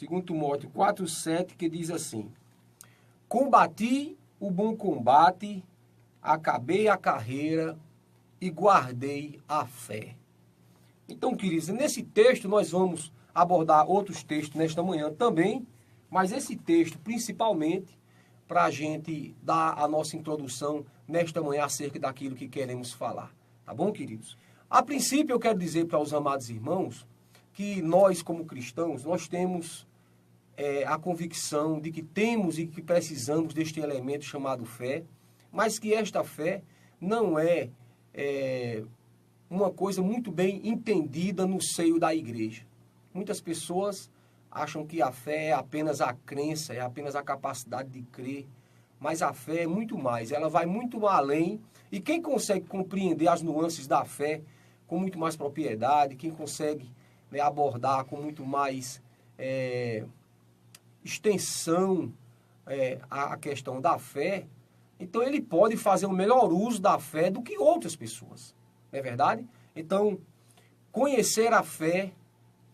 2 Timóteo 4,7, que diz assim: combati o bom combate, acabei a carreira e guardei a fé. Então, queridos, nesse texto nós vamos abordar outros textos nesta manhã também, mas esse texto principalmente para a gente dar a nossa introdução nesta manhã acerca daquilo que queremos falar. Tá bom, queridos? A princípio eu quero dizer para os amados irmãos que nós, como cristãos, nós temos a convicção de que temos e que precisamos deste elemento chamado fé, mas que esta fé não é uma coisa muito bem entendida no seio da igreja. Muitas pessoas acham que a fé é apenas a crença, é apenas a capacidade de crer, mas a fé é muito mais, ela vai muito além, e quem consegue compreender as nuances da fé com muito mais propriedade, quem consegue abordar com muito mais extensão a questão da fé, então ele pode fazer o melhor uso da fé do que outras pessoas, não é verdade? Então, conhecer a fé,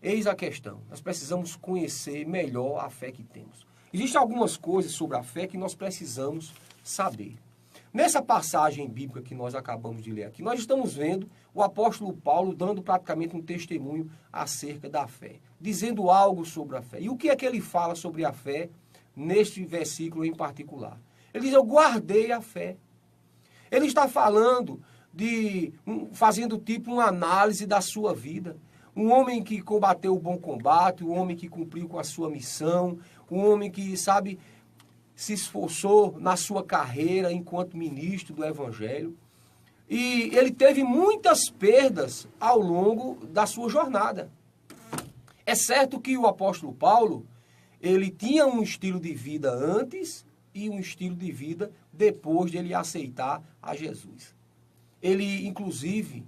eis a questão. Nós precisamos conhecer melhor a fé que temos. Existem algumas coisas sobre a fé que nós precisamos saber. Nessa passagem bíblica que nós acabamos de ler aqui, nós estamos vendo o apóstolo Paulo dando praticamente um testemunho acerca da fé, dizendo algo sobre a fé. E o que é que ele fala sobre a fé neste versículo em particular? Ele diz: eu guardei a fé. Ele está falando fazendo tipo uma análise da sua vida. Um homem que combateu o bom combate, um homem que cumpriu com a sua missão, um homem que, se esforçou na sua carreira enquanto ministro do Evangelho. E ele teve muitas perdas ao longo da sua jornada. É certo que o apóstolo Paulo, ele tinha um estilo de vida antes e um estilo de vida depois de ele aceitar a Jesus. Ele, inclusive,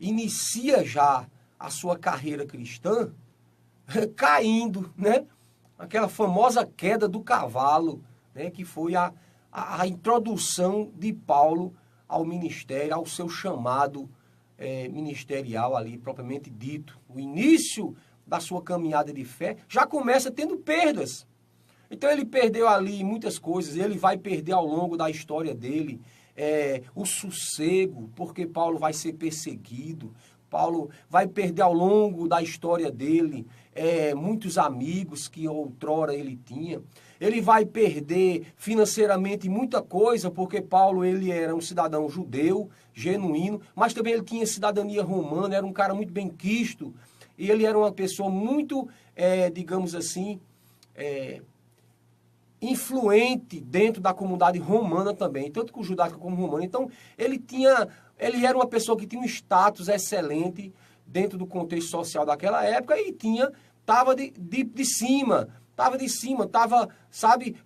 inicia já a sua carreira cristã caindo, né? Aquela famosa queda do cavalo, né? Que foi a introdução de Paulo ao ministério, ao seu chamado ministerial ali, propriamente dito. O início da sua caminhada de fé já começa tendo perdas. Então ele perdeu ali muitas coisas, ele vai perder ao longo da história dele o sossego, porque Paulo vai ser perseguido. Paulo vai perder ao longo da história dele muitos amigos que outrora ele tinha. Ele vai perder financeiramente muita coisa, porque Paulo ele era um cidadão judeu, genuíno, mas também ele tinha cidadania romana, era um cara muito bem quisto, e ele era uma pessoa muito, digamos assim, influente dentro da comunidade romana também, tanto com judaica como romana. Então, ele era uma pessoa que tinha um status excelente dentro do contexto social daquela época e estava de cima,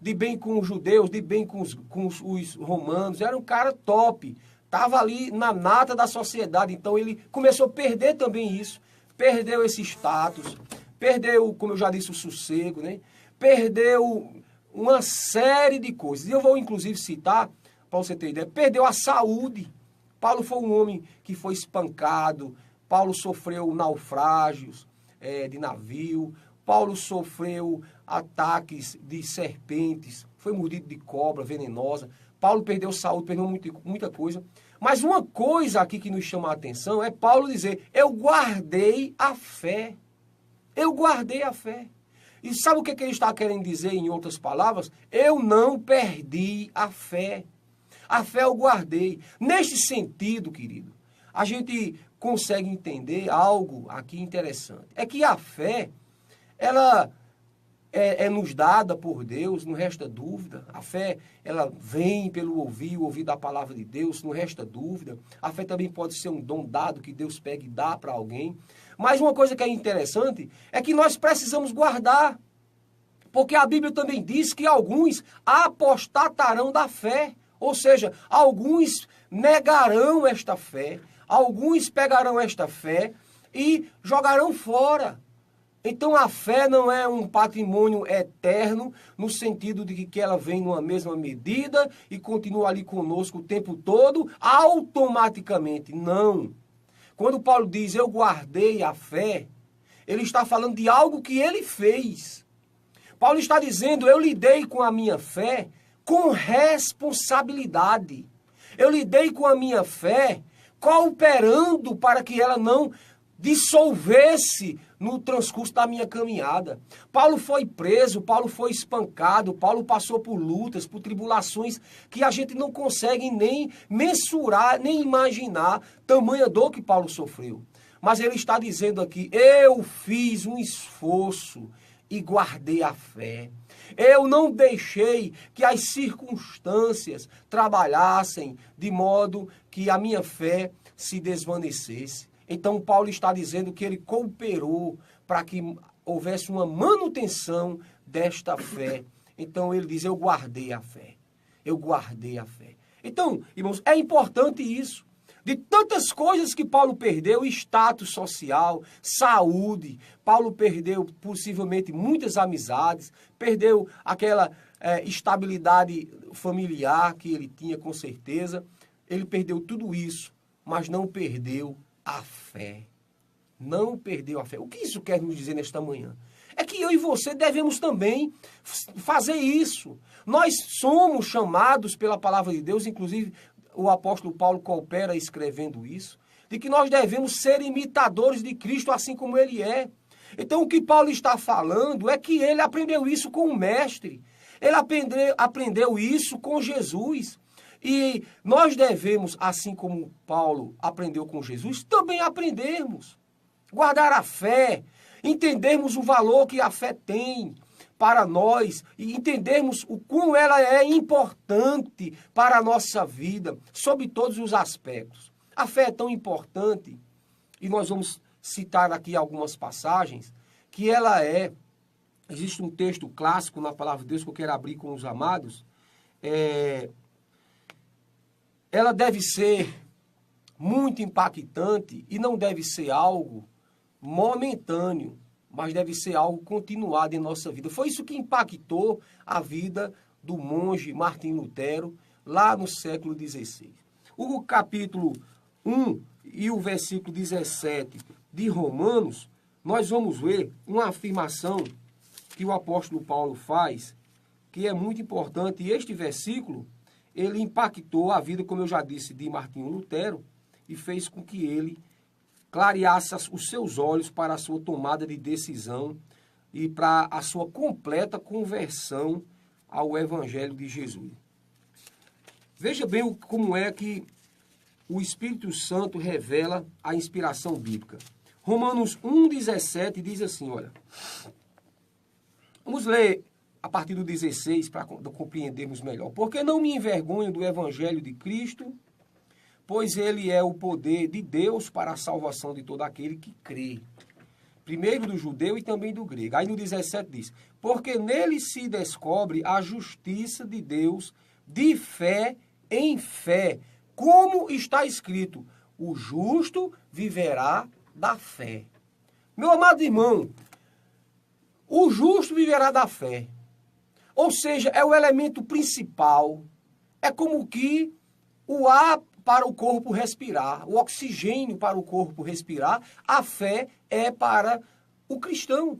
de bem com os judeus, de bem com os romanos, era um cara top, estava ali na nata da sociedade. Então, ele começou a perder também isso, perdeu esse status, perdeu, como eu já disse, o sossego, né? Perdeu uma série de coisas. E eu vou, inclusive, citar, para você ter ideia, perdeu a saúde. Paulo foi um homem que foi espancado, Paulo sofreu naufrágios de navio, Paulo sofreu ataques de serpentes, foi mordido de cobra venenosa, Paulo perdeu saúde, perdeu muita coisa. Mas uma coisa aqui que nos chama a atenção é Paulo dizer: eu guardei a fé. Eu guardei a fé. E sabe o que ele está querendo dizer, em outras palavras? Eu não perdi a fé. A fé eu guardei. Neste sentido, querido, a gente consegue entender algo aqui interessante. É que a fé, ela é nos dada por Deus, não resta dúvida. A fé, ela vem pelo ouvir, o ouvir da palavra de Deus, não resta dúvida. A fé também pode ser um dom dado que Deus pega e dá para alguém. Mas uma coisa que é interessante é que nós precisamos guardar. Porque a Bíblia também diz que alguns apostatarão da fé. Ou seja, alguns negarão esta fé, alguns pegarão esta fé e jogarão fora. Então a fé não é um patrimônio eterno, no sentido de que ela vem numa mesma medida e continua ali conosco o tempo todo, automaticamente. Não. Quando Paulo diz, eu guardei a fé, ele está falando de algo que ele fez. Paulo está dizendo, eu lidei com a minha fé com responsabilidade. Eu lidei com a minha fé cooperando para que ela não dissolvesse no transcurso da minha caminhada. Paulo foi preso, Paulo foi espancado, Paulo passou por lutas, por tribulações que a gente não consegue nem mensurar, nem imaginar tamanha dor que Paulo sofreu. Mas ele está dizendo aqui, eu fiz um esforço e guardei a fé. Eu não deixei que as circunstâncias trabalhassem de modo que a minha fé se desvanecesse. Então, Paulo está dizendo que ele cooperou para que houvesse uma manutenção desta fé. Então, ele diz, eu guardei a fé. Eu guardei a fé. Então, irmãos, é importante isso. De tantas coisas que Paulo perdeu, status social, saúde, Paulo perdeu possivelmente muitas amizades, perdeu aquela estabilidade familiar que ele tinha com certeza. Ele perdeu tudo isso, mas não perdeu a fé. Não perdeu a fé. O que isso quer nos dizer nesta manhã? É que eu e você devemos também fazer isso. Nós somos chamados pela palavra de Deus, inclusive o apóstolo Paulo coopera escrevendo isso, de que nós devemos ser imitadores de Cristo assim como ele é. Então o que Paulo está falando é que ele aprendeu isso com o mestre. Ele aprendeu isso com Jesus. E nós devemos, assim como Paulo aprendeu com Jesus, também aprendermos. Guardar a fé, entendermos o valor que a fé tem para nós e entendermos o quão ela é importante para a nossa vida, sob todos os aspectos. A fé é tão importante, e nós vamos citar aqui algumas passagens, que ela existe um texto clássico na palavra de Deus que eu quero abrir com os amados, ela deve ser muito impactante e não deve ser algo momentâneo, mas deve ser algo continuado em nossa vida. Foi isso que impactou a vida do monge Martim Lutero, lá no século XVI. O capítulo 1 e o versículo 17 de Romanos, nós vamos ver uma afirmação que o apóstolo Paulo faz, que é muito importante. E este versículo, ele impactou a vida, como eu já disse, de Martinho Lutero, e fez com que ele clareasse os seus olhos para a sua tomada de decisão e para a sua completa conversão ao Evangelho de Jesus. Veja bem como é que o Espírito Santo revela a inspiração bíblica. Romanos 1,17 diz assim, olha, vamos ler a partir do 16 para compreendermos melhor. Porque não me envergonho do Evangelho de Cristo, pois ele é o poder de Deus para a salvação de todo aquele que crê. Primeiro do judeu e também do grego. Aí no 17 diz, porque nele se descobre a justiça de Deus de fé em fé, como está escrito, o justo viverá da fé. Meu amado irmão, o justo viverá da fé. Ou seja, é o elemento principal. É como que o ar para o corpo respirar, o oxigênio para o corpo respirar, a fé é para o cristão.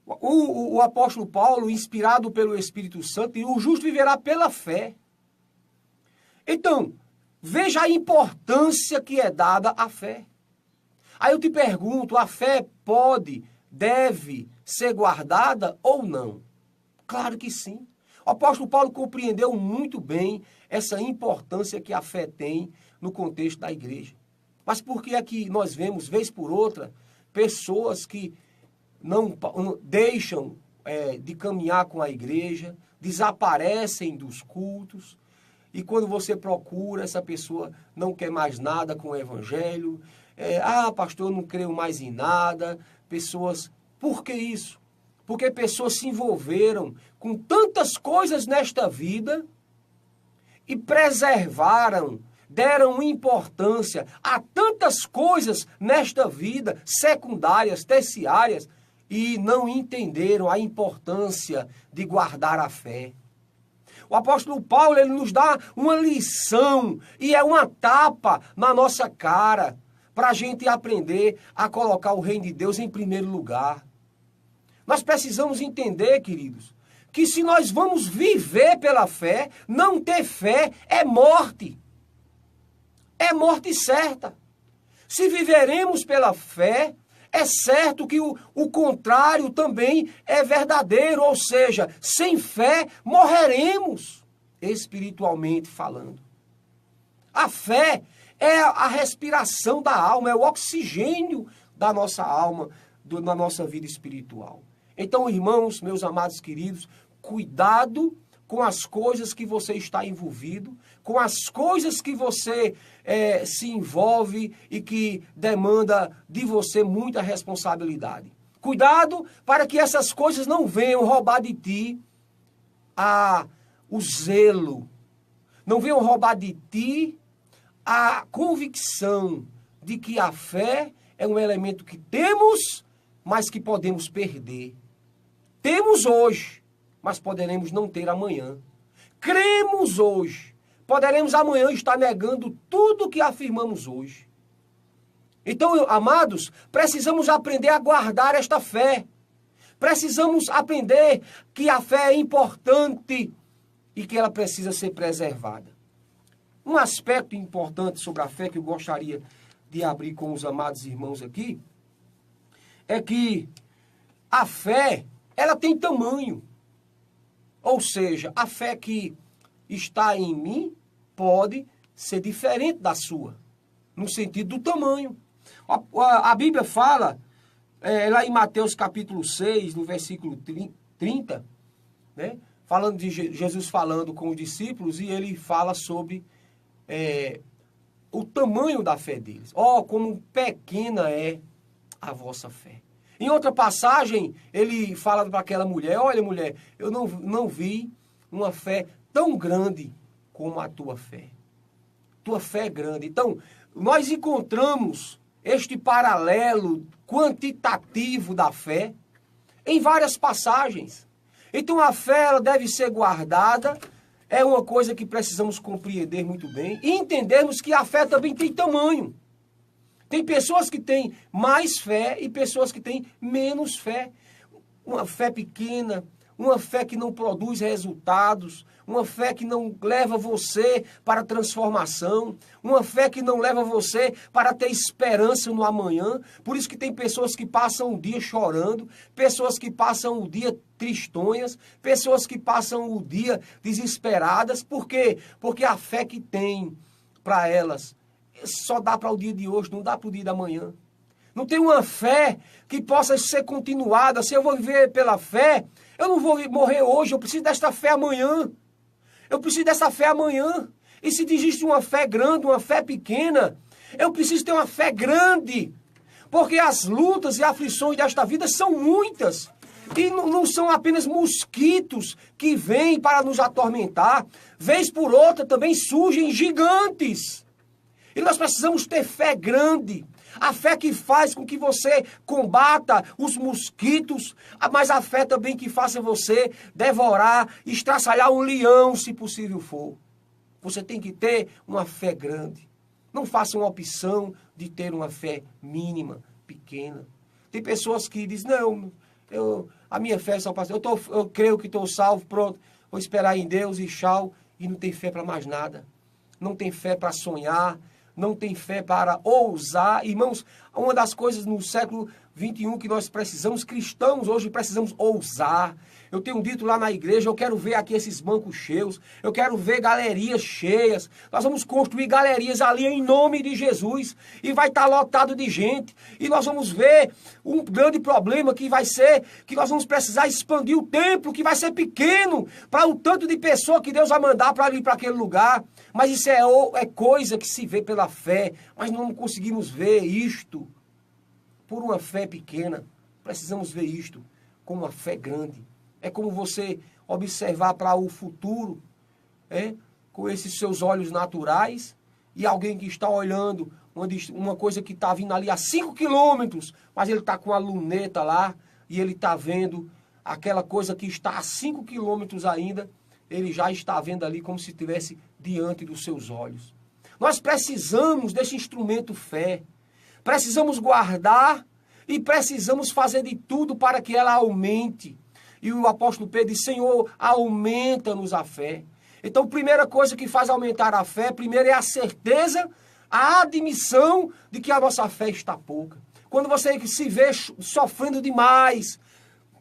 O apóstolo Paulo, inspirado pelo Espírito Santo, e o justo viverá pela fé. Então, veja a importância que é dada à fé. Aí eu te pergunto, a fé deve ser guardada ou não? Claro que sim. O apóstolo Paulo compreendeu muito bem essa importância que a fé tem no contexto da igreja. Mas por que é que nós vemos, vez por outra, pessoas que não deixam de caminhar com a igreja, desaparecem dos cultos, e quando você procura, essa pessoa não quer mais nada com o evangelho, pastor, eu não creio mais em nada, pessoas... Por que isso? Porque pessoas se envolveram com tantas coisas nesta vida e preservaram, deram importância a tantas coisas nesta vida, secundárias, terciárias, e não entenderam a importância de guardar a fé. O apóstolo Paulo, ele nos dá uma lição e é uma tapa na nossa cara para a gente aprender a colocar o reino de Deus em primeiro lugar. Nós precisamos entender, queridos, que se nós vamos viver pela fé, não ter fé é morte. É morte certa. Se viveremos pela fé, é certo que o contrário também é verdadeiro, ou seja, sem fé morreremos, espiritualmente falando. A fé é a respiração da alma, é o oxigênio da nossa alma, da nossa vida espiritual. Então, irmãos, meus amados queridos, cuidado com as coisas que você está envolvido, com as coisas que você se envolve e que demanda de você muita responsabilidade. Cuidado para que essas coisas não venham roubar de ti o zelo, não venham roubar de ti a convicção de que a fé é um elemento que temos, mas que podemos perder. Temos hoje, mas poderemos não ter amanhã. Cremos hoje, poderemos amanhã estar negando tudo que afirmamos hoje. Então, amados, precisamos aprender a guardar esta fé. Precisamos aprender que a fé é importante e que ela precisa ser preservada. Um aspecto importante sobre a fé que eu gostaria de abrir com os amados irmãos aqui é que a fé, ela tem tamanho. Ou seja, a fé que está em mim pode ser diferente da sua, no sentido do tamanho. A Bíblia fala, lá em Mateus capítulo 6, no versículo 30, né, falando de Jesus falando com os discípulos, e ele fala sobre o tamanho da fé deles. Como pequena é a vossa fé. Em outra passagem, ele fala para aquela mulher, olha mulher, eu não vi uma fé tão grande como a tua fé. Tua fé é grande. Então, nós encontramos este paralelo quantitativo da fé em várias passagens. Então, a fé ela deve ser guardada, é uma coisa que precisamos compreender muito bem e entendermos que a fé também tem tamanho. Tem pessoas que têm mais fé e pessoas que têm menos fé. Uma fé pequena, uma fé que não produz resultados, uma fé que não leva você para a transformação, uma fé que não leva você para ter esperança no amanhã. Por isso que tem pessoas que passam o dia chorando, pessoas que passam o dia tristonhas, pessoas que passam o dia desesperadas. Por quê? Porque a fé que tem para elas só dá para o dia de hoje, não dá para o dia da manhã. Não tem uma fé que possa ser continuada. Se eu vou viver pela fé, eu não vou morrer hoje, eu preciso desta fé amanhã. Eu preciso dessa fé amanhã. E se existe uma fé grande, uma fé pequena, eu preciso ter uma fé grande. Porque as lutas e aflições desta vida são muitas. E não são apenas mosquitos que vêm para nos atormentar. Vez por outra também surgem gigantes. E nós precisamos ter fé grande. A fé que faz com que você combata os mosquitos, mas a fé também que faça você devorar, estraçalhar um leão, se possível for. Você tem que ter uma fé grande. Não faça uma opção de ter uma fé mínima, pequena. Tem pessoas que dizem, não, a minha fé é só para... Eu creio que estou salvo, pronto, vou esperar em Deus e tchau, e não tem fé para mais nada. Não tem fé para sonhar, não tem fé para ousar. Irmãos, uma das coisas no século XXI que nós precisamos, cristãos hoje precisamos ousar. Eu tenho dito lá na igreja, eu quero ver aqui esses bancos cheios, eu quero ver galerias cheias. Nós vamos construir galerias ali em nome de Jesus e vai estar lotado de gente. E nós vamos ver um grande problema que vai ser que nós vamos precisar expandir o templo, que vai ser pequeno para o tanto de pessoa que Deus vai mandar para ir para aquele lugar. Mas isso é coisa que se vê pela fé, mas não conseguimos ver isto por uma fé pequena. Precisamos ver isto com uma fé grande. É como você observar para o futuro, com esses seus olhos naturais, e alguém que está olhando uma coisa que está vindo ali a 5 quilômetros, mas ele está com a luneta lá, e ele está vendo aquela coisa que está a 5 quilômetros ainda, ele já está vendo ali como se estivesse diante dos seus olhos. Nós precisamos desse instrumento fé. Precisamos guardar E precisamos fazer de tudo para que ela aumente. E o apóstolo Pedro diz, Senhor, aumenta-nos a fé. Então, a primeira coisa que faz aumentar a fé, primeiro é a certeza, a admissão de que a nossa fé está pouca. Quando você se vê sofrendo demais,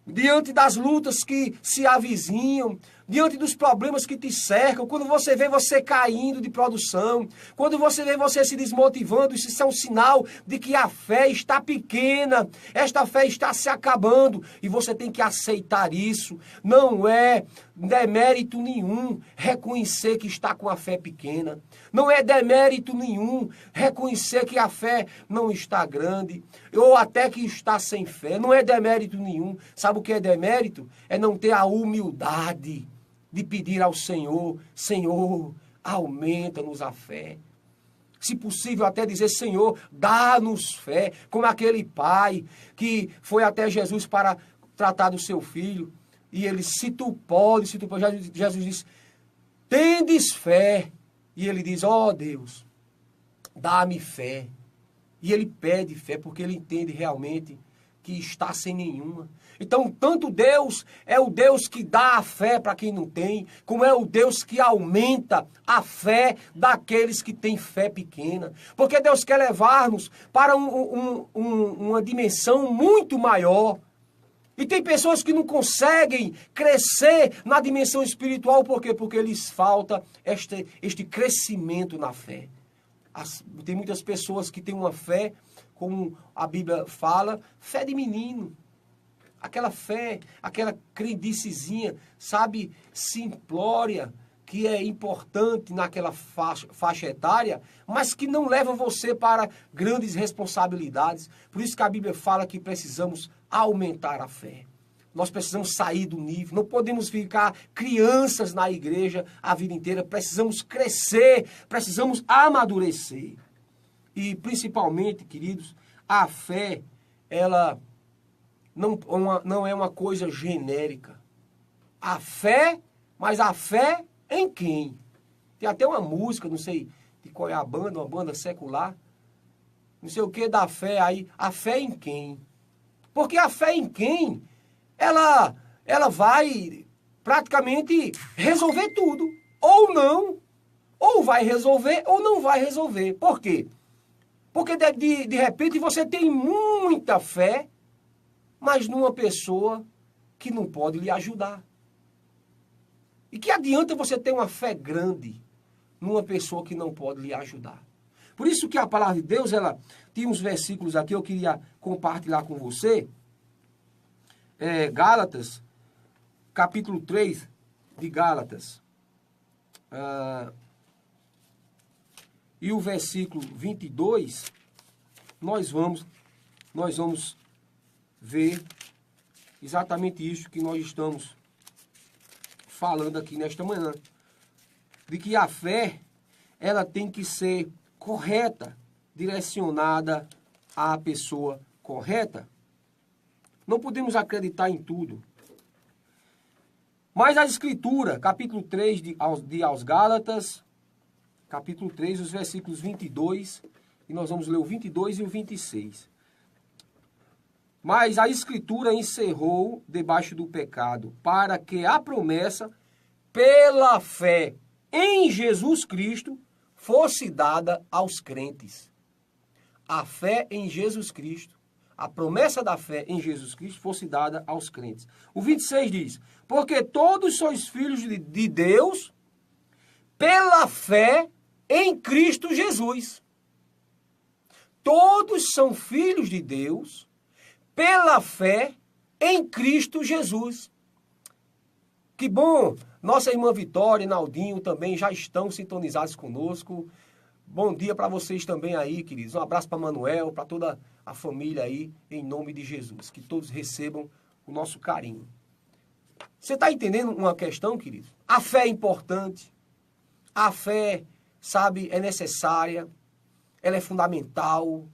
diante das lutas que se avizinham, diante dos problemas que te cercam, quando você vê você caindo de produção, quando você vê você se desmotivando, isso é um sinal de que a fé está pequena, esta fé está se acabando, e você tem que aceitar isso. Não é demérito nenhum reconhecer que está com a fé pequena. Não é demérito nenhum reconhecer que a fé não está grande, ou até que está sem fé. Não é demérito nenhum. Sabe o que é demérito? É não ter a humildade de pedir ao Senhor, Senhor, aumenta-nos a fé. Se possível, até dizer, Senhor, dá-nos fé, como aquele pai que foi até Jesus para tratar do seu filho. E ele, se tu pode, Jesus diz, tendes fé. E ele diz, ó Deus, dá-me fé. E ele pede fé, porque ele entende realmente que está sem nenhuma. Então, tanto Deus é o Deus que dá a fé para quem não tem, como é o Deus que aumenta a fé daqueles que têm fé pequena. Porque Deus quer levar-nos para uma dimensão muito maior. E tem pessoas que não conseguem crescer na dimensão espiritual, por quê? Porque lhes falta este crescimento na fé. Tem muitas pessoas que têm uma fé, como a Bíblia fala, fé de menino. Aquela fé, aquela crendicezinha, sabe, simplória, que é importante naquela faixa etária, mas que não leva você para grandes responsabilidades. Por isso que a Bíblia fala que precisamos aumentar a fé. Nós precisamos sair do nível, não podemos ficar crianças na igreja a vida inteira, precisamos crescer, precisamos amadurecer. E principalmente, queridos, a fé, ela não é uma coisa genérica. A fé, mas a fé em quem? Tem até uma música, não sei de qual é a banda, uma banda secular, não sei o que da fé aí, a fé em quem? Porque a fé em quem, ela vai praticamente resolver tudo, ou não, ou vai resolver ou não vai resolver. Por quê? Porque de repente você tem muita fé, mas numa pessoa que não pode lhe ajudar. E que adianta você ter uma fé grande numa pessoa que não pode lhe ajudar? Por isso que a palavra de Deus, ela tem uns versículos aqui, eu queria compartilhar com você. Gálatas, capítulo 3 de Gálatas. E o versículo 22, nós vamos ver exatamente isso que nós estamos falando aqui nesta manhã. De que a fé, ela tem que ser correta, direcionada à pessoa correta. Não podemos acreditar em tudo. Mas a Escritura, capítulo 3 aos Gálatas, capítulo 3, os versículos 22, e nós vamos ler o 22 e o 26. Mas a Escritura encerrou debaixo do pecado, para que a promessa, pela fé em Jesus Cristo, fosse dada aos crentes. A fé em Jesus Cristo, a promessa da fé em Jesus Cristo fosse dada aos crentes. O 26 diz, porque todos sois filhos de Deus pela fé em Cristo Jesus. Todos são filhos de Deus pela fé em Cristo Jesus. Que bom! Nossa irmã Vitória e Naldinho também já estão sintonizados conosco. Bom dia para vocês também aí, queridos. Um abraço para Manuel, para toda a família aí, em nome de Jesus. Que todos recebam o nosso carinho. Você está entendendo uma questão, querido? A fé é importante. A fé, sabe, é necessária. Ela é fundamental.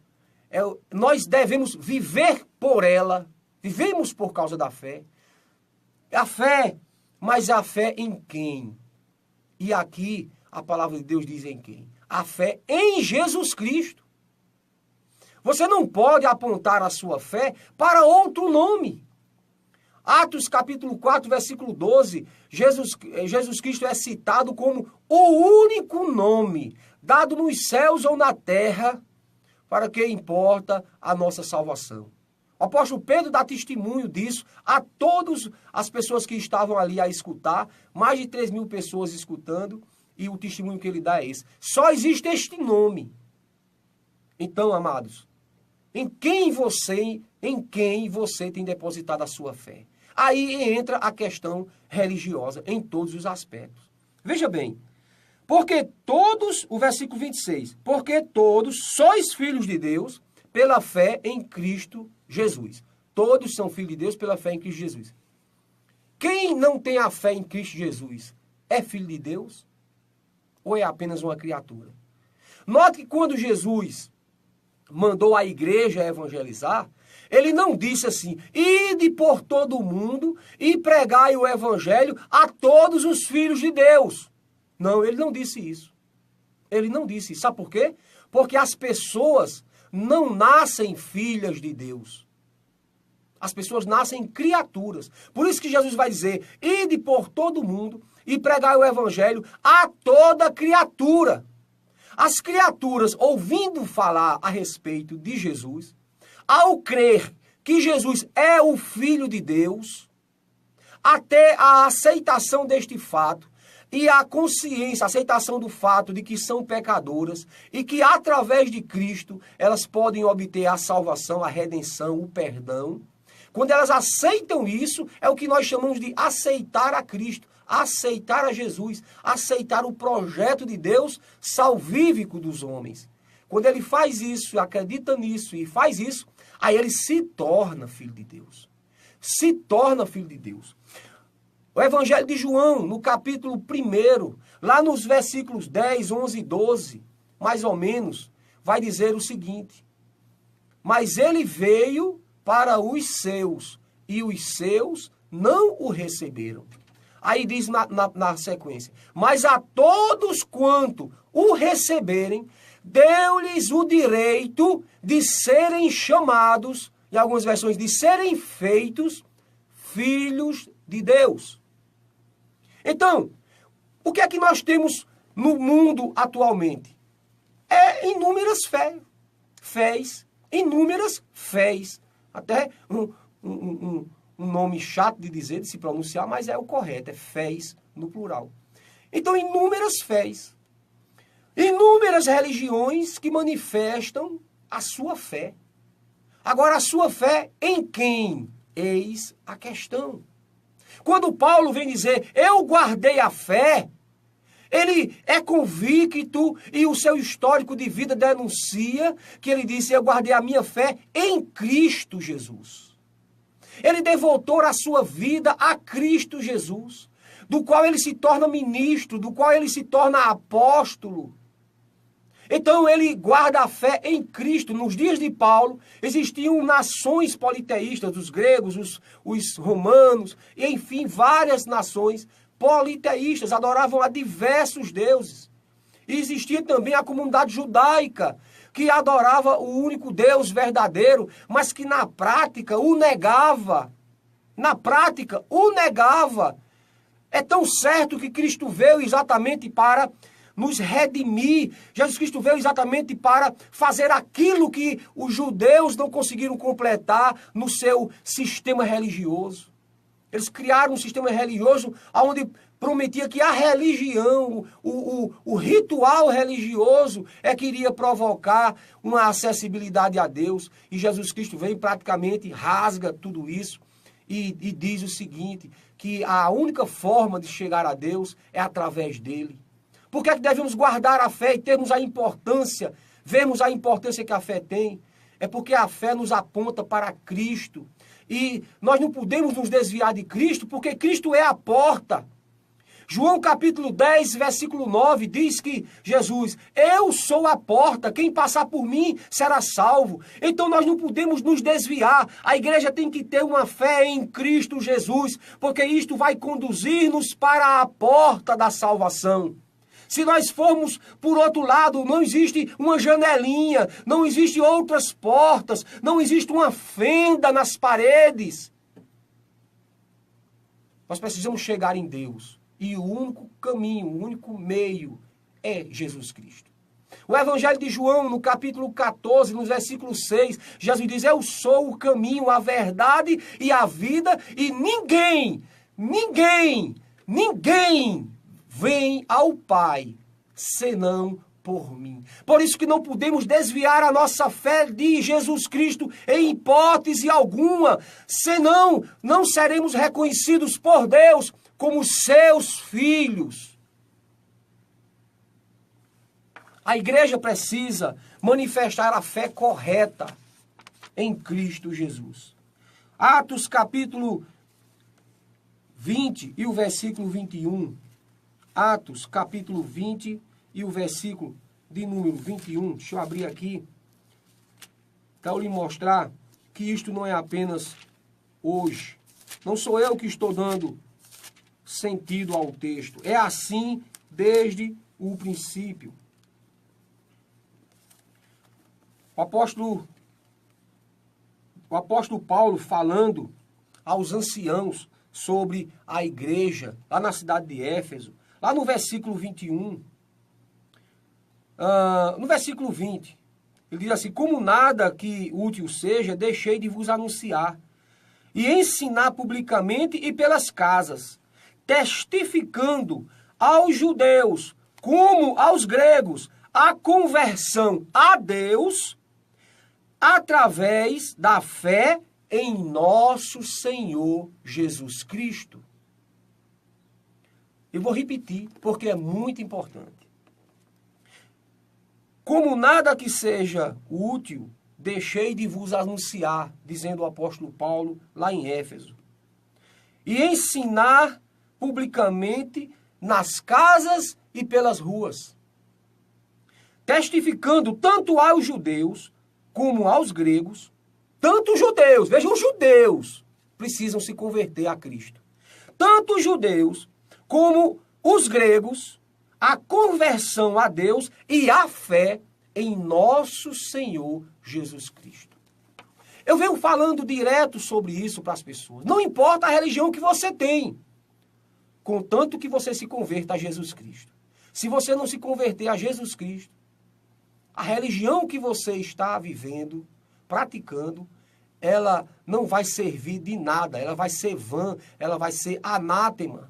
Nós devemos viver por ela. Vivemos por causa da fé. A fé, mas a fé em quem? E aqui a palavra de Deus diz em quem? A fé em Jesus Cristo. Você não pode apontar a sua fé para outro nome. Atos capítulo 4, versículo 12, Jesus Cristo é citado como o único nome dado nos céus ou na terra para que importa a nossa salvação. O apóstolo Pedro dá testemunho disso a todas as pessoas que estavam ali a escutar, mais de 3.000 pessoas escutando, e o testemunho que ele dá é esse. Só existe este nome. Então, amados, em quem você tem depositado a sua fé? Aí entra a questão religiosa em todos os aspectos. Veja bem, porque todos, o versículo 26, porque todos sois filhos de Deus pela fé em Cristo Jesus. Todos são filhos de Deus pela fé em Cristo Jesus. Quem não tem a fé em Cristo Jesus é filho de Deus ou é apenas uma criatura? Note que quando Jesus mandou a igreja evangelizar, ele não disse assim, ide por todo o mundo e pregai o evangelho a todos os filhos de Deus. Não, ele não disse isso. Ele não disse isso. Sabe por quê? Porque as pessoas não nascem filhas de Deus. As pessoas nascem criaturas. Por isso que Jesus vai dizer, ide por todo o mundo e pregai o evangelho a toda criatura. As criaturas, ouvindo falar a respeito de Jesus, ao crer que Jesus é o Filho de Deus, até a aceitação deste fato e a consciência, a aceitação do fato de que são pecadoras e que através de Cristo elas podem obter a salvação, a redenção, o perdão. Quando elas aceitam isso, é o que nós chamamos de aceitar a Cristo, aceitar a Jesus, aceitar o projeto de Deus salvífico dos homens. Quando ele faz isso, acredita nisso e faz isso, aí ele se torna filho de Deus. Se torna filho de Deus. O Evangelho de João, no capítulo 1, lá nos versículos 10, 11 e 12, mais ou menos, vai dizer o seguinte: mas ele veio para os seus, e os seus não o receberam. Aí diz na sequência, mas a todos quanto o receberem, deu-lhes o direito de serem chamados, em algumas versões, de serem feitos filhos de Deus. Então, o que é que nós temos no mundo atualmente? É inúmeras fés, inúmeras fés. Até um nome chato de dizer, de se pronunciar, mas é o correto, é fés no plural. Então, inúmeras fés. Inúmeras religiões que manifestam a sua fé. Agora, a sua fé em quem? Eis a questão. Quando Paulo vem dizer, eu guardei a fé, ele é convicto e o seu histórico de vida denuncia que ele disse, eu guardei a minha fé em Cristo Jesus. Ele devotou a sua vida a Cristo Jesus, do qual ele se torna ministro, do qual ele se torna apóstolo. Então ele guarda a fé em Cristo. Nos dias de Paulo, existiam nações politeístas, os gregos, os romanos, e enfim, várias nações politeístas, adoravam a diversos deuses. E existia também a comunidade judaica, que adorava o único Deus verdadeiro, mas que na prática o negava. Na prática o negava. É tão certo que Cristo veio exatamente para nos redimir. Jesus Cristo veio exatamente para fazer aquilo que os judeus não conseguiram completar no seu sistema religioso. Eles criaram um sistema religioso onde prometia que a religião, o ritual religioso é que iria provocar uma acessibilidade a Deus. E Jesus Cristo vem e praticamente rasga tudo isso e diz o seguinte, que a única forma de chegar a Deus é através dele. Por que é que devemos guardar a fé e termos a importância, vermos a importância que a fé tem? É porque a fé nos aponta para Cristo. E nós não podemos nos desviar de Cristo, porque Cristo é a porta. João capítulo 10, versículo 9, diz que Jesus, eu sou a porta, quem passar por mim será salvo. Então nós não podemos nos desviar. A igreja tem que ter uma fé em Cristo Jesus, porque isto vai conduzir-nos para a porta da salvação. Se nós formos por outro lado, não existe uma janelinha, não existe outras portas, não existe uma fenda nas paredes. Nós precisamos chegar em Deus. E o único caminho, o único meio é Jesus Cristo. O Evangelho de João, no capítulo 14, no versículo 6, Jesus diz: eu sou o caminho, a verdade e a vida, e ninguém vem ao Pai senão por mim. Por isso que não podemos desviar a nossa fé de Jesus Cristo em hipótese alguma, senão não seremos reconhecidos por Deus como seus filhos. A igreja precisa manifestar a fé correta em Cristo Jesus. Atos capítulo 20 e o versículo 21. Atos capítulo 20 e o versículo de número 21. Deixa eu abrir aqui para eu lhe mostrar que isto não é apenas hoje. Não sou eu que estou dando sentido ao texto. É assim desde o princípio. O apóstolo Paulo falando aos anciãos sobre a igreja, lá na cidade de Éfeso, lá no versículo 21, no versículo 20, ele diz assim: como nada que útil seja, deixei de vos anunciar e ensinar publicamente e pelas casas, testificando aos judeus como aos gregos a conversão a Deus através da fé em nosso Senhor Jesus Cristo. Eu vou repetir, porque é muito importante. Como nada que seja útil, deixei de vos anunciar, dizendo o apóstolo Paulo lá em Éfeso, e ensinar publicamente nas casas e pelas ruas, testificando tanto aos judeus como aos gregos, tanto os judeus, vejam, os judeus precisam se converter a Cristo. Tanto os judeus como os gregos, a conversão a Deus e a fé em nosso Senhor Jesus Cristo. Eu venho falando direto sobre isso para as pessoas. Não importa a religião que você tem, contanto que você se converta a Jesus Cristo. Se você não se converter a Jesus Cristo, a religião que você está vivendo, praticando, ela não vai servir de nada, ela vai ser vã, ela vai ser anátema.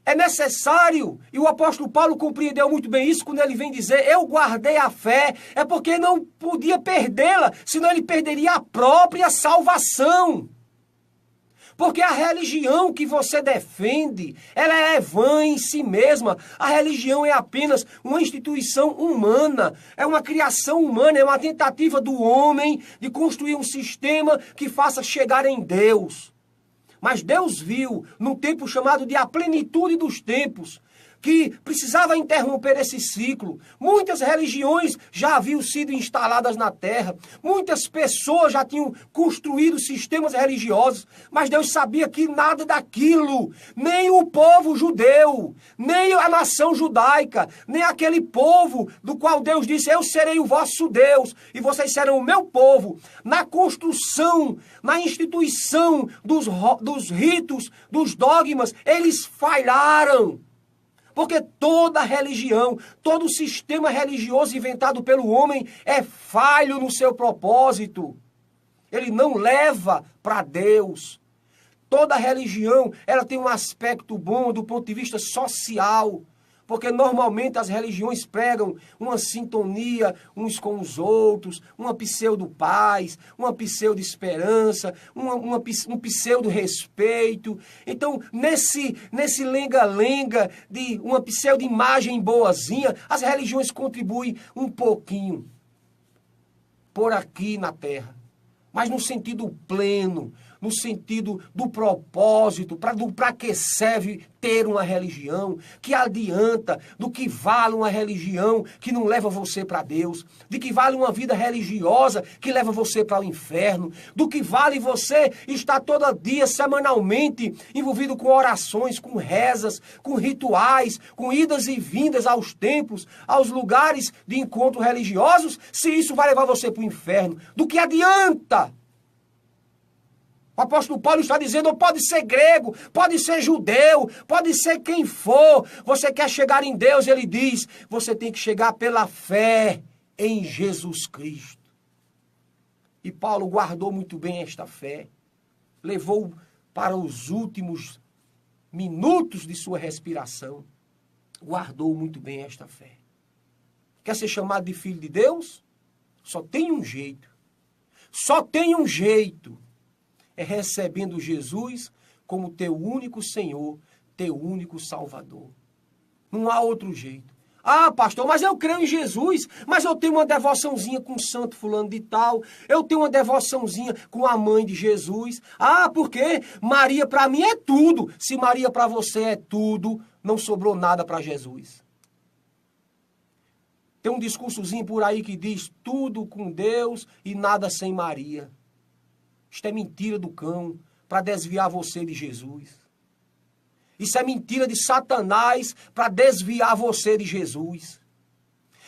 É necessário, e o apóstolo Paulo compreendeu muito bem isso quando ele vem dizer: eu guardei a fé, é porque não podia perdê-la, senão ele perderia a própria salvação. Porque a religião que você defende, ela é vã em si mesma. A religião é apenas uma instituição humana, é uma criação humana, é uma tentativa do homem de construir um sistema que faça chegar em Deus. Mas Deus viu, num tempo chamado de a plenitude dos tempos, que precisava interromper esse ciclo. Muitas religiões já haviam sido instaladas na terra. Muitas pessoas já tinham construído sistemas religiosos. Mas Deus sabia que nada daquilo, nem o povo judeu, nem a nação judaica, nem aquele povo do qual Deus disse: eu serei o vosso Deus e vocês serão o meu povo. Na construção, na instituição dos ritos, dos dogmas, eles falharam. Porque toda religião, todo sistema religioso inventado pelo homem é falho no seu propósito. Ele não leva para Deus. Toda religião, ela tem um aspecto bom do ponto de vista social. Porque normalmente as religiões pregam uma sintonia uns com os outros, uma pseudo-paz, uma pseudo-esperança, um pseudo-respeito. Então, nesse lenga-lenga de uma pseudo-imagem boazinha, as religiões contribuem um pouquinho por aqui na terra. Mas no sentido pleno, no sentido do propósito, para que serve ter uma religião, que adianta, do que vale uma religião que não leva você para Deus, de que vale uma vida religiosa que leva você para o inferno, do que vale você estar todo dia, semanalmente, envolvido com orações, com rezas, com rituais, com idas e vindas aos templos, aos lugares de encontro religiosos, se isso vai levar você para o inferno. Do que adianta? O apóstolo Paulo está dizendo, pode ser grego, pode ser judeu, pode ser quem for. Você quer chegar em Deus, ele diz, você tem que chegar pela fé em Jesus Cristo. E Paulo guardou muito bem esta fé, levou para os últimos minutos de sua respiração, guardou muito bem esta fé. Quer ser chamado de filho de Deus? Só tem um jeito. Só tem um jeito. É recebendo Jesus como teu único Senhor, teu único Salvador. Não há outro jeito. Ah, pastor, mas eu creio em Jesus, mas eu tenho uma devoçãozinha com o santo fulano de tal, eu tenho uma devoçãozinha com a mãe de Jesus. Ah, porque Maria para mim é tudo. Se Maria para você é tudo, não sobrou nada para Jesus. Tem um discursozinho por aí que diz tudo com Deus e nada sem Maria. Isto é mentira do cão para desviar você de Jesus. Isso é mentira de Satanás para desviar você de Jesus.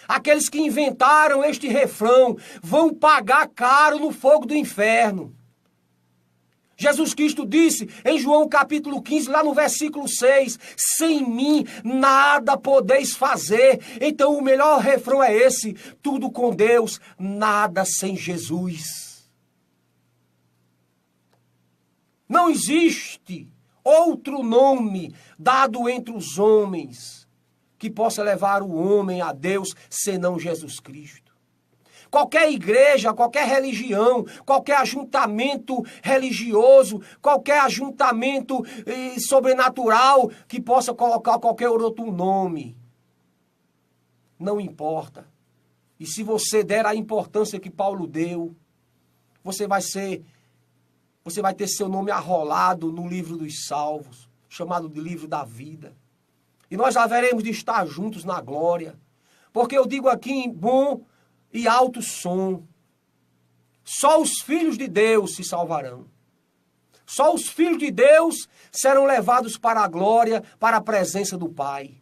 Aqueles que inventaram este refrão vão pagar caro no fogo do inferno. Jesus Cristo disse em João capítulo 15, lá no versículo 6, sem mim nada podeis fazer. Então o melhor refrão é esse, tudo com Deus, nada sem Jesus. Não existe outro nome dado entre os homens que possa levar o homem a Deus senão Jesus Cristo. Qualquer igreja, qualquer religião, qualquer ajuntamento religioso, qualquer ajuntamento sobrenatural que possa colocar qualquer outro nome, não importa. E se você der a importância que Paulo deu, você vai ter seu nome arrolado no livro dos salvos, chamado de livro da vida. E nós haveremos de estar juntos na glória. Porque eu digo aqui em bom e alto som, só os filhos de Deus se salvarão. Só os filhos de Deus serão levados para a glória, para a presença do Pai.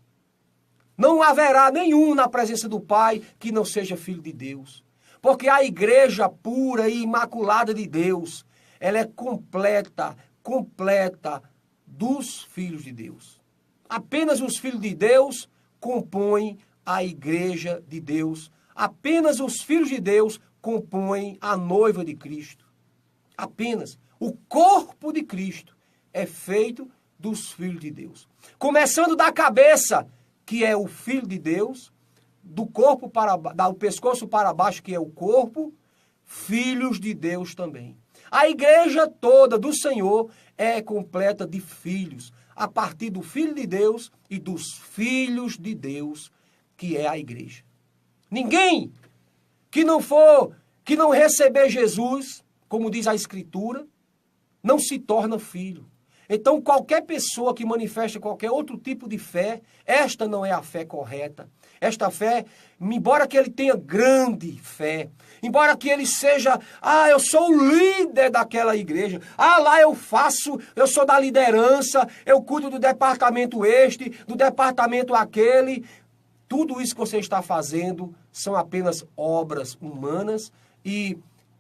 Não haverá nenhum na presença do Pai que não seja filho de Deus. Porque a igreja pura e imaculada de Deus, ela é completa dos filhos de Deus. Apenas os filhos de Deus compõem a igreja de Deus. Apenas os filhos de Deus compõem a noiva de Cristo. Apenas o corpo de Cristo é feito dos filhos de Deus. Começando da cabeça, que é o filho de Deus, do pescoço para baixo, que é o corpo, filhos de Deus também. A igreja toda do Senhor é completa de filhos, a partir do Filho de Deus e dos filhos de Deus, que é a igreja. Ninguém que não receber Jesus, como diz a Escritura, não se torna filho. Então, qualquer pessoa que manifesta qualquer outro tipo de fé, esta não é a fé correta. Esta fé, embora que ele tenha grande fé, embora que ele seja, eu sou o líder daquela igreja, lá eu sou da liderança, eu cuido do departamento do departamento aquele, tudo isso que você está fazendo são apenas obras humanas e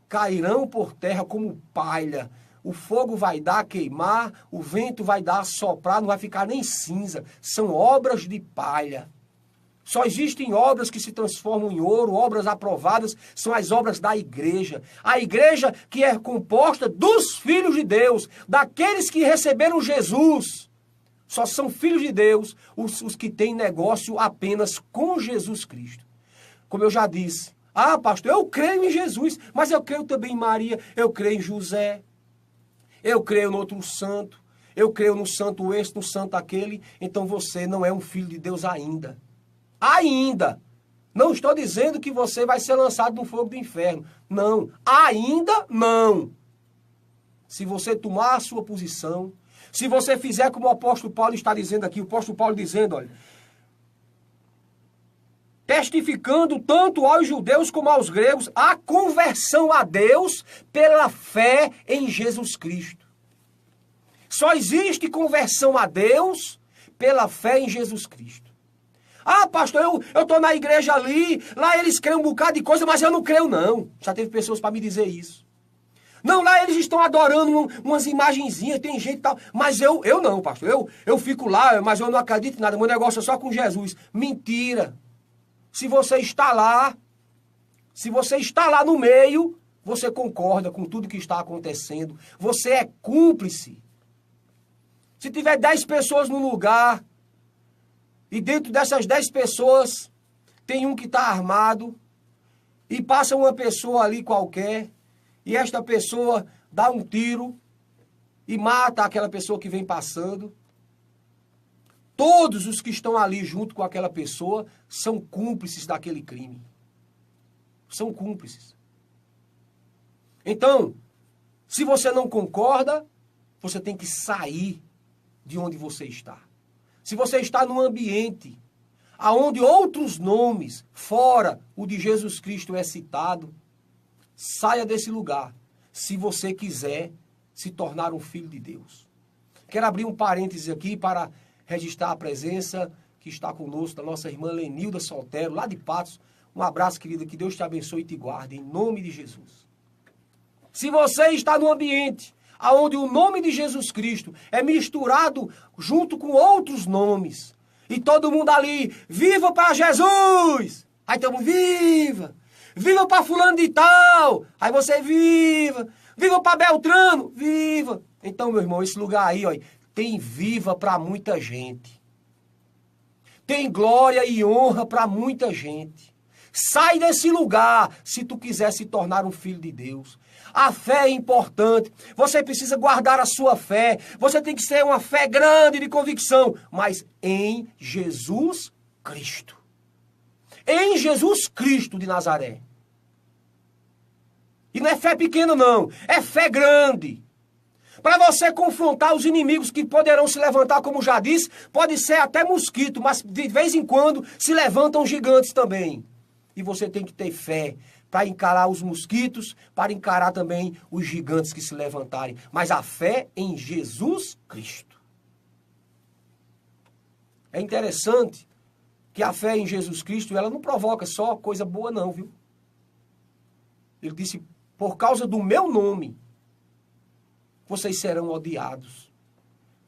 cairão por terra como palha. O fogo vai dar a queimar, o vento vai dar a soprar, não vai ficar nem cinza. São obras de palha. Só existem obras que se transformam em ouro, obras aprovadas, são as obras da igreja. A igreja que é composta dos filhos de Deus, daqueles que receberam Jesus. Só são filhos de Deus os que têm negócio apenas com Jesus Cristo. Como eu já disse, pastor, eu creio em Jesus, mas eu creio também em Maria, eu creio em José. Eu creio no outro santo, eu creio no santo este, no santo aquele, então você não é um filho de Deus ainda. Ainda. Não estou dizendo que você vai ser lançado no fogo do inferno. Não. Ainda não. se você tomar a sua posição, se você fizer como o apóstolo Paulo está dizendo aqui, o apóstolo Paulo dizendo, olha, testificando tanto aos judeus como aos gregos a conversão a Deus pela fé em Jesus Cristo. Só existe conversão a Deus pela fé em Jesus Cristo. Ah, pastor, eu estou na igreja ali, lá eles creem um bocado de coisa, mas eu não creio não. Já teve pessoas para me dizer isso. Não, lá eles estão adorando umas imagenzinhas, tem gente e tal. Mas eu não, pastor. Eu fico lá, mas eu não acredito em nada. Meu negócio é só com Jesus. Mentira. Se você está lá no meio, você concorda com tudo que está acontecendo. Você é cúmplice. Se tiver 10 pessoas no lugar, e dentro dessas 10 pessoas, tem um que está armado, e passa uma pessoa ali qualquer, e esta pessoa dá um tiro e mata aquela pessoa que vem passando. Todos os que estão ali junto com aquela pessoa são cúmplices daquele crime. São cúmplices. Então, se você não concorda, você tem que sair de onde você está. Se você está num ambiente aonde outros nomes, fora o de Jesus Cristo, é citado, saia desse lugar, se você quiser se tornar um filho de Deus. Quero abrir um parênteses aqui para registrar a presença que está conosco da nossa irmã Lenilda Soltero, lá de Patos. Um abraço, querida, que Deus te abençoe e te guarde, em nome de Jesus. Se você está no ambiente onde o nome de Jesus Cristo é misturado junto com outros nomes, e todo mundo ali, viva para Jesus! Aí todo mundo, viva! Viva para fulano de tal! Aí você, viva! Viva para Beltrano! Viva! Então, meu irmão, esse lugar aí, ó, tem viva para muita gente. Tem glória e honra para muita gente. Sai desse lugar se tu quiser se tornar um filho de Deus. A fé é importante. Você precisa guardar a sua fé. Você tem que ser uma fé grande de convicção. Mas em Jesus Cristo. Em Jesus Cristo de Nazaré. E não é fé pequena, não. É fé grande. Para você confrontar os inimigos que poderão se levantar, como já disse, pode ser até mosquito, mas de vez em quando se levantam gigantes também. E você tem que ter fé para encarar os mosquitos, para encarar também os gigantes que se levantarem. Mas a fé em Jesus Cristo. É interessante que a fé em Jesus Cristo, ela não provoca só coisa boa não, viu? Ele disse, por causa do meu nome, vocês serão odiados.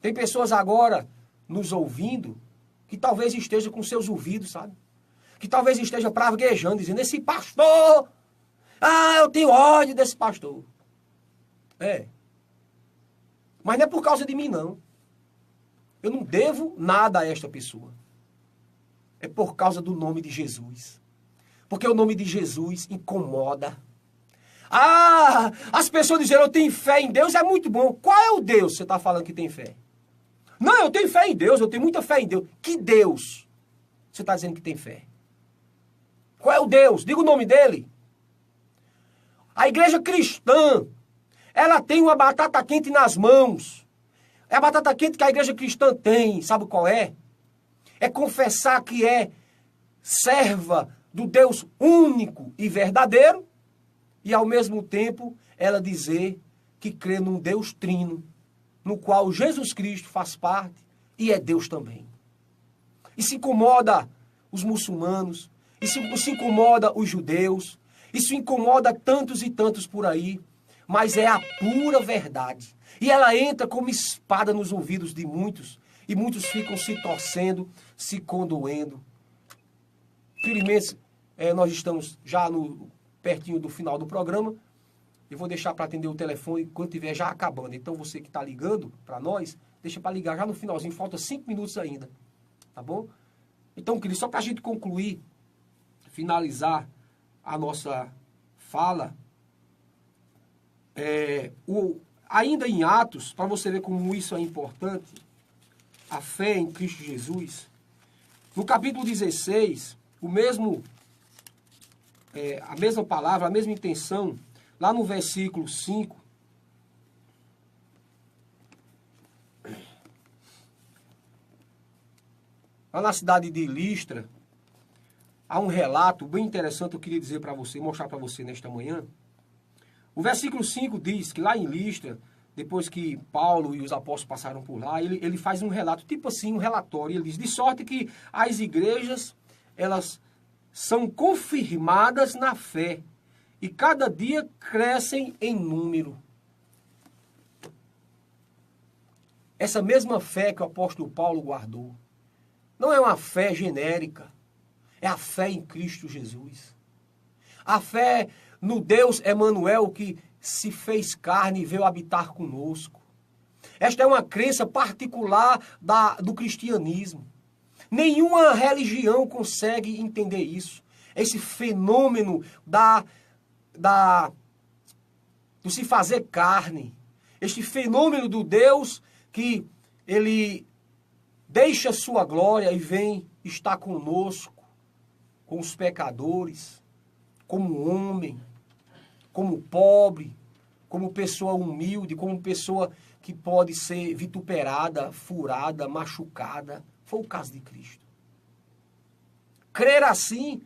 Tem pessoas agora nos ouvindo que talvez esteja com seus ouvidos, sabe? Que talvez esteja praguejando, dizendo, esse pastor, eu tenho ódio desse pastor. É. Mas não é por causa de mim, não. Eu não devo nada a esta pessoa. É por causa do nome de Jesus. Porque o nome de Jesus incomoda. As pessoas dizem, eu tenho fé em Deus, é muito bom. Qual é o Deus que você está falando que tem fé? Não, eu tenho fé em Deus, eu tenho muita fé em Deus. Que Deus você está dizendo que tem fé? Qual é o Deus? Diga o nome dele. A igreja cristã, ela tem uma batata quente nas mãos. É a batata quente que a igreja cristã tem. Sabe qual é? É confessar que é serva do Deus único e verdadeiro. E ao mesmo tempo, ela dizer que crê num Deus trino, no qual Jesus Cristo faz parte e é Deus também. Isso incomoda os muçulmanos, isso incomoda os judeus, isso incomoda tantos e tantos por aí, mas é a pura verdade. E ela entra como espada nos ouvidos de muitos, e muitos ficam se torcendo, se condoendo. Felizmente, nós estamos já pertinho do final do programa. Eu vou deixar para atender o telefone quando estiver já acabando. Então, você que está ligando para nós, deixa para ligar já no finalzinho. Falta 5 minutos ainda. Tá bom? Então, querido, só para a gente concluir, finalizar a nossa fala, ainda em Atos, para você ver como isso é importante, a fé em Cristo Jesus, no capítulo 16, a mesma palavra, a mesma intenção, lá no versículo 5, lá na cidade de Listra, há um relato bem interessante, eu queria dizer para você, mostrar para você nesta manhã. O versículo 5 diz que lá em Listra, depois que Paulo e os apóstolos passaram por lá, ele faz um relato, tipo assim, um relatório. Ele diz, de sorte que as igrejas, elas são confirmadas na fé e cada dia crescem em número. Essa mesma fé que o apóstolo Paulo guardou, não é uma fé genérica, é a fé em Cristo Jesus. A fé no Deus Emanuel que se fez carne e veio habitar conosco. Esta é uma crença particular do cristianismo. Nenhuma religião consegue entender isso. Esse fenômeno do se fazer carne. Este fenômeno do Deus que ele deixa sua glória e vem estar conosco, com os pecadores, como homem, como pobre, como pessoa humilde, como pessoa que pode ser vituperada, furada, machucada. Foi o caso de Cristo. Crer assim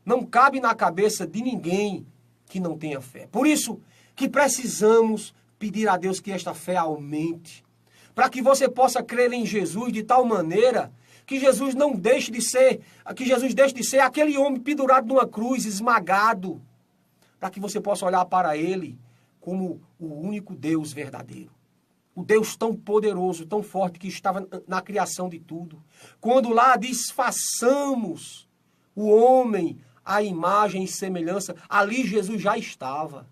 não cabe na cabeça de ninguém que não tenha fé. Por isso que precisamos pedir a Deus que esta fé aumente, para que você possa crer em Jesus de tal maneira que Jesus não deixe de ser, que Jesus deixe de ser aquele homem pendurado numa cruz, esmagado, para que você possa olhar para ele como o único Deus verdadeiro. O Deus tão poderoso, tão forte, que estava na criação de tudo. Quando lá diz, façamos o homem à imagem e semelhança, ali Jesus já estava.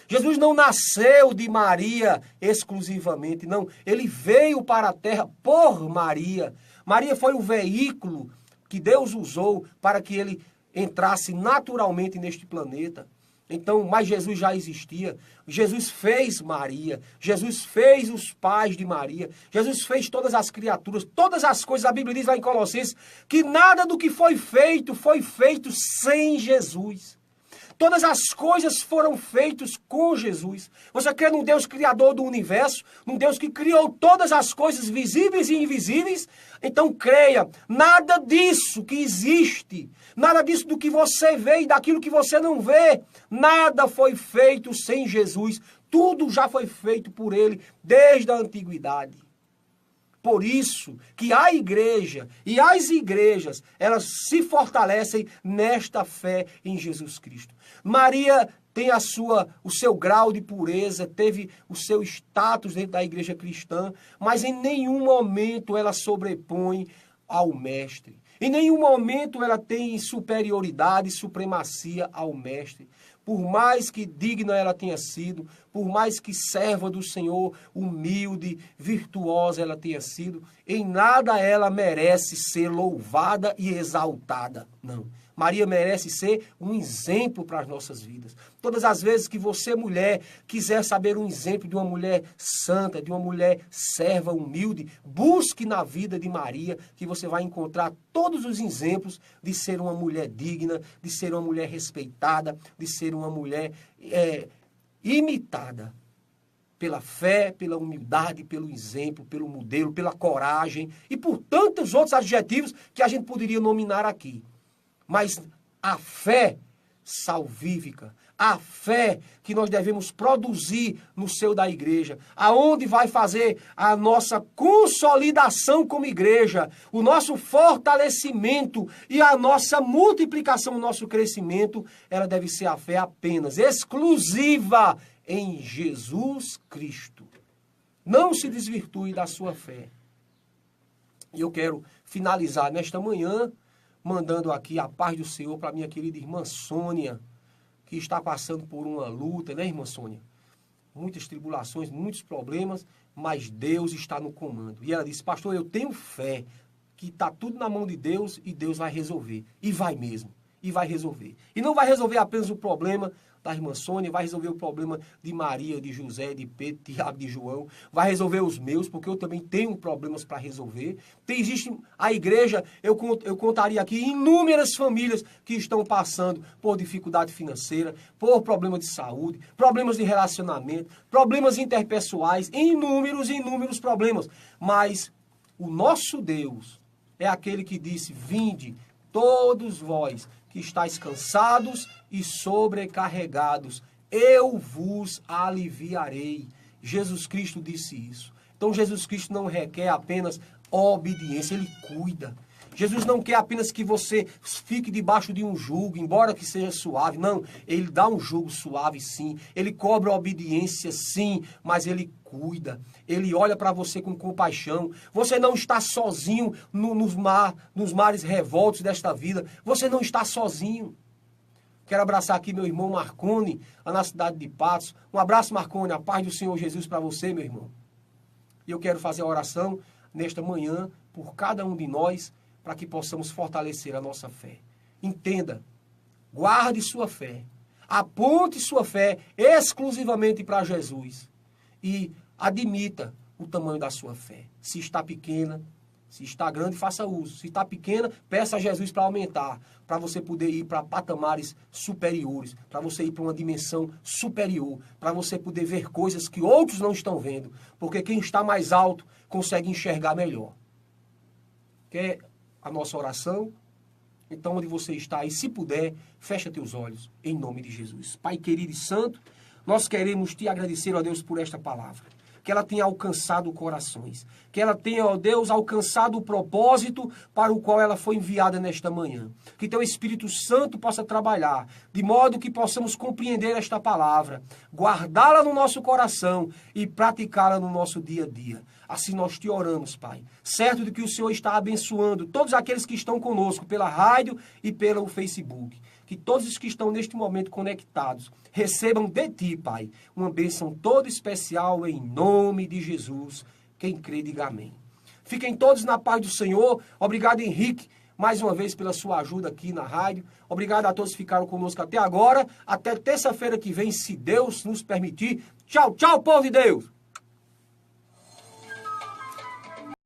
Jesus não nasceu de Maria exclusivamente, não. Ele veio para a terra por Maria. Maria foi o veículo que Deus usou para que ele entrasse naturalmente neste planeta. Então, mas Jesus já existia. Jesus fez Maria. Jesus fez os pais de Maria. Jesus fez todas as criaturas, todas as coisas. A Bíblia diz lá em Colossenses que nada do que foi feito sem Jesus. Todas as coisas foram feitas com Jesus. Você crê num Deus criador do universo, num Deus que criou todas as coisas visíveis e invisíveis? Então creia, nada disso que existe, nada disso do que você vê e daquilo que você não vê, nada foi feito sem Jesus. Tudo já foi feito por ele desde a antiguidade. Por isso que a igreja e as igrejas, elas se fortalecem nesta fé em Jesus Cristo. Maria tem o seu grau de pureza, teve o seu status dentro da igreja cristã, mas em nenhum momento ela sobrepõe ao mestre. Em nenhum momento ela tem superioridade, supremacia ao mestre. Por mais que digna ela tenha sido, por mais que serva do Senhor, humilde, virtuosa ela tenha sido, em nada ela merece ser louvada e exaltada. Não. Maria merece ser um exemplo para as nossas vidas. Todas as vezes que você, mulher, quiser saber um exemplo de uma mulher santa, de uma mulher serva, humilde, busque na vida de Maria, que você vai encontrar todos os exemplos de ser uma mulher digna, de ser uma mulher respeitada, de ser uma mulher imitada pela fé, pela humildade, pelo exemplo, pelo modelo, pela coragem e por tantos outros adjetivos que a gente poderia nominar aqui. Mas a fé salvífica, a fé que nós devemos produzir no seio da igreja, aonde vai fazer a nossa consolidação como igreja, o nosso fortalecimento e a nossa multiplicação, o nosso crescimento, ela deve ser a fé apenas exclusiva em Jesus Cristo. Não se desvirtue da sua fé. E eu quero finalizar nesta manhã mandando aqui a paz do Senhor para minha querida irmã Sônia, que está passando por uma luta, né, irmã Sônia? Muitas tribulações, muitos problemas, mas Deus está no comando. E ela disse, pastor, eu tenho fé que está tudo na mão de Deus e Deus vai resolver. E vai mesmo, e vai resolver. E não vai resolver apenas o problema da irmã Sônia, vai resolver o problema de Maria, de José, de Pedro, de Tiago, de João, vai resolver os meus, porque eu também tenho problemas para resolver. Existe a igreja, eu contaria aqui inúmeras famílias que estão passando por dificuldade financeira, por problemas de saúde, problemas de relacionamento, problemas interpessoais, inúmeros problemas. Mas o nosso Deus, é aquele que disse: vinde, todos vós que estáis cansados e sobrecarregados, eu vos aliviarei. Jesus Cristo disse isso. Então Jesus Cristo não requer apenas obediência, ele cuida. Jesus não quer apenas que você fique debaixo de um jugo, embora que seja suave. Não, ele dá um jugo suave, sim. Ele cobra obediência, sim, mas ele cuida. Ele olha para você com compaixão. Você não está sozinho nos mares revoltos desta vida. Você não está sozinho. Quero abraçar aqui meu irmão Marconi, lá na cidade de Patos. Um abraço, Marconi, a paz do Senhor Jesus para você, meu irmão. E eu quero fazer a oração nesta manhã por cada um de nós, para que possamos fortalecer a nossa fé. Entenda, guarde sua fé, aponte sua fé exclusivamente para Jesus e admita o tamanho da sua fé. Se está pequena, se está grande, faça uso. Se está pequena, peça a Jesus para aumentar, para você poder ir para patamares superiores, para você ir para uma dimensão superior, para você poder ver coisas que outros não estão vendo, porque quem está mais alto consegue enxergar melhor. Quer a nossa oração? Então, onde você está aí, se puder, fecha teus olhos, em nome de Jesus. Pai querido e santo, nós queremos te agradecer, ó Deus, por esta palavra. Que ela tenha alcançado corações. Que ela tenha, ó Deus, alcançado o propósito para o qual ela foi enviada nesta manhã. Que teu Espírito Santo possa trabalhar, de modo que possamos compreender esta palavra, guardá-la no nosso coração e praticá-la no nosso dia a dia. Assim nós te oramos, Pai, certo de que o Senhor está abençoando todos aqueles que estão conosco pela rádio e pelo Facebook. Que todos os que estão neste momento conectados recebam de ti, Pai, uma bênção toda especial em nome de Jesus. Quem crê, diga amém. Fiquem todos na paz do Senhor. Obrigado, Henrique, mais uma vez pela sua ajuda aqui na rádio. Obrigado a todos que ficaram conosco até agora. Até terça-feira que vem, se Deus nos permitir. Tchau, tchau, povo de Deus!